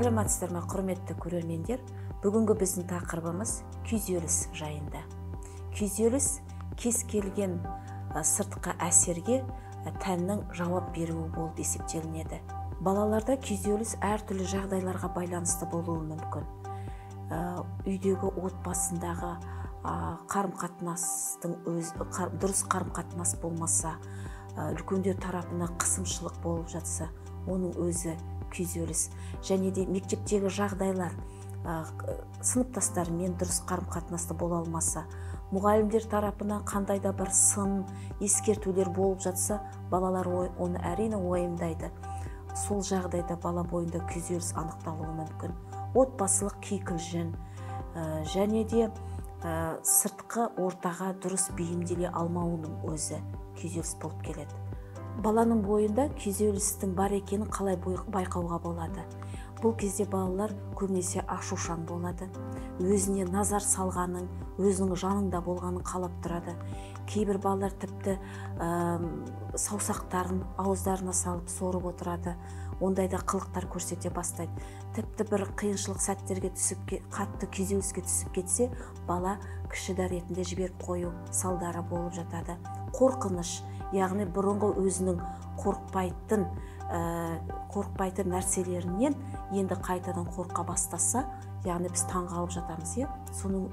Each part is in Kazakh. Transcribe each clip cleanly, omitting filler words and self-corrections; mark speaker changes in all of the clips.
Speaker 1: Саламатсыздар ма, құрметті көрермендер? Бүгінгі біздің тақырыбымыз күйзеліс жайында. Күйзеліс кез келген сыртқы әсерге тәннің жауап беруі болып есептелінеді. Балаларда күйзеліс әртүрлі жағдайларға байланысты болуы мүмкін. Үйдегі отбасындағы дұрыс қарым-қатынас болмаса, үлкендер тарапынан қысымшылық болып жатса, оның өзі күйзеліс. Және де мектептегі жағдайлар, сыныптастарымен дұрыс қарым-қатынаста бола алмаса, мұғалімдер тарапынан қандай да бір сын, ескертулер болып жатса, балалар оны әрине уайымдайды. Сол жағдайда бала бойында күйзеліс анықталуы мүмкін. Отбасылық кикілжің және де сыртқы ортаға дұрыс бейімделе алмауының өзі күйзеліс болып келеді. Баланың бойында күйзелістің бар екенін қалай байқауға болады? Бұл кезде балалар көбінесе ашушаң болады, өзіне назар салғанын, өзінің жанында болғанын қалап тұрады. Кейбір балалар тіпті саусақтарын ауыздарына салып сорып отырады, ондайда қылықтар көрсете бастайды. Тіпті бір қиыншылық сәттерге қатты күйзеліске түсіп кетсе, бала кіші дәретінде жіберіп қою салдары болып жатады. Қорқыныш, яғни бұрынғы өзінің қорықпайтын нәрселерінен енді қайтадан қорқа бастаса, яғни біз таңғалып жатамыз, соның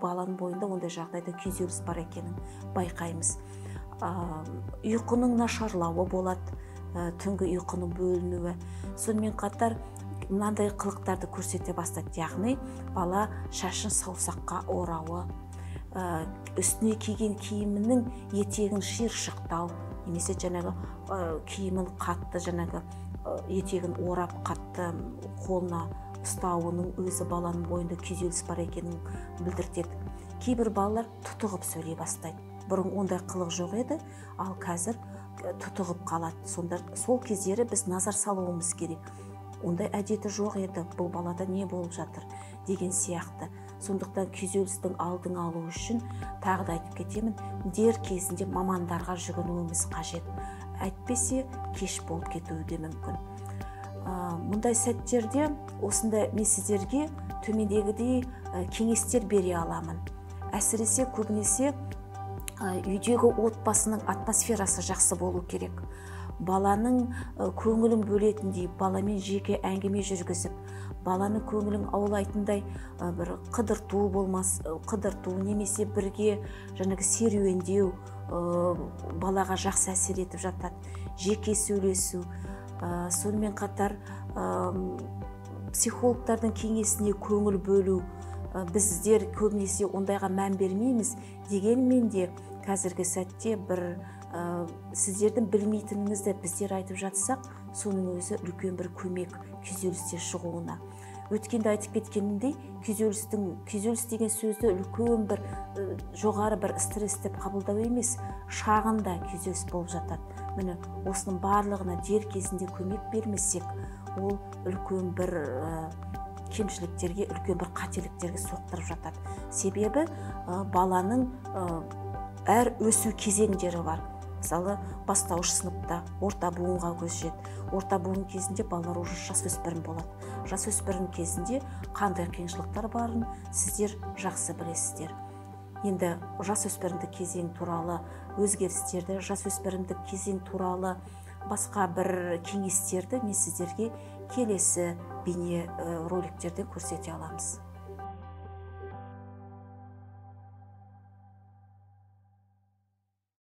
Speaker 1: баланың бойында ондай жағдайда күйзеліс бар екенін байқаймыз. Ұйқының нашарлауы болады, түнгі ұйқының бөлінуі. Сонымен қатар мынандай қылықтарды көрсете бастайды, яғни бала шашын саусаққа орауы, үстіне киген киімінің етегін шиыршықтау, немесе жаңағы киімін қатты етегін орап қатты қолына ұстауының өзі баланың бойында күйзеліс бар екенін білдіртеді. Кейбір балалар тұтығып сөйлей бастайды. Бұрын ондай қылық жоқ еді, ал қазір тұтығып қалады. Сол кездері біз назар салуымыз керек. Ондай әдеті жоқ еді, бұл балада не болып жатыр деген сияқты. Сондықтан күйзелістің алдын алу үшін тағы да айтып кетемін, дер кезінде мамандарға жүгінуіміз қажет. Әйтпесе кеш болып кетуі де мүмкін. Мұндай сәттерде осындай мен сіздерге төмендегідей кеңестер бере аламын. Әсіресе көбінесе үйдегі отбасының атмосферасы жақсы болу керек. Баланың көңілін бөлетіндей, баламен жеке әңгіме жүргізіп, баланың көңілін аулайтындай бір қыдырту немесе бірге серуендеу балаға жақсы әсер етіп жатады. Жеке сөйлесу, сонымен қатар психологтардың кеңесіне көңіл бөлу. Біздер көбінесе ондайға мән бермейміз, дегенмен де қазіргі сәтте сіздердің білмейтініңізді біздер айтып жатсақ, соның өзі үлкен бір көмек күйзелістен шығуына. Өткенде айтып кеткенімдей, күйзеліс деген сөзді үлкен бір жоғары бір стресс деп қабылдау емес, шағында күйзеліс болып жатады. Міне, осының барлығына дер кезінде көмек бермесек, ол үлкен бір кемшіліктерге, үлкен бір қателіктерге соқтырып жатады. Себебі баланың әр өсу кезеңдері бар. Мысалы, бастауыш сыныпта орта буынға көз жетеді. Орта буын кезінде балалар уже жасөспірім болады. Жасөспірім кезінде қандай қиыншылықтар барын сіздер жақсы білесіздер. Енді жасөспірімдік кезең туралы өзгерістерді, жасөспірімдік кезең туралы басқа бір кеңестерді мен сіздерге келесі бейне роликтерден көрсете аламыз.